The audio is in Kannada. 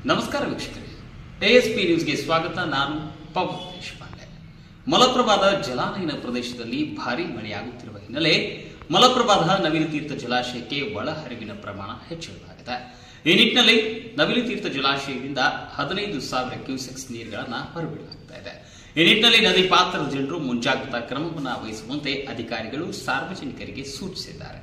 ನಮಸ್ಕಾರ ವೀಕ್ಷಕರೇ, ಎಎಸ್ಪಿ ನ್ಯೂಸ್ಗೆ ಸ್ವಾಗತ. ನಾನು ಪವನ್ ದೇಶಪಾಂಡೆ. ಮಲಪ್ರಭಾದ ಜಲಾನಯನ ಪ್ರದೇಶದಲ್ಲಿ ಭಾರೀ ಮಳೆಯಾಗುತ್ತಿರುವ ಹಿನ್ನೆಲೆ ಮಲಪ್ರಭಾದ ನವಿಲುತೀರ್ಥ ಜಲಾಶಯಕ್ಕೆ ಒಳಹರಿವಿನ ಪ್ರಮಾಣ ಹೆಚ್ಚಳವಾಗಿದೆ. ಈ ನಿಟ್ಟಿನಲ್ಲಿ ನವಿಲುತೀರ್ಥ ಜಲಾಶಯದಿಂದ 15,000 ಕ್ಯೂಸೆಕ್ಸ್ ನೀರುಗಳನ್ನು ಹೊರಬಿಡಲಾಗ್ತಾ ಇದೆ. ಈ ನಿಟ್ಟಿನಲ್ಲಿ ನದಿ ಪಾತ್ರದ ಜನರು ಮುಂಜಾಗ್ರತಾ ಕ್ರಮವನ್ನು ವಹಿಸುವಂತೆ ಅಧಿಕಾರಿಗಳು ಸಾರ್ವಜನಿಕರಿಗೆ ಸೂಚಿಸಿದ್ದಾರೆ.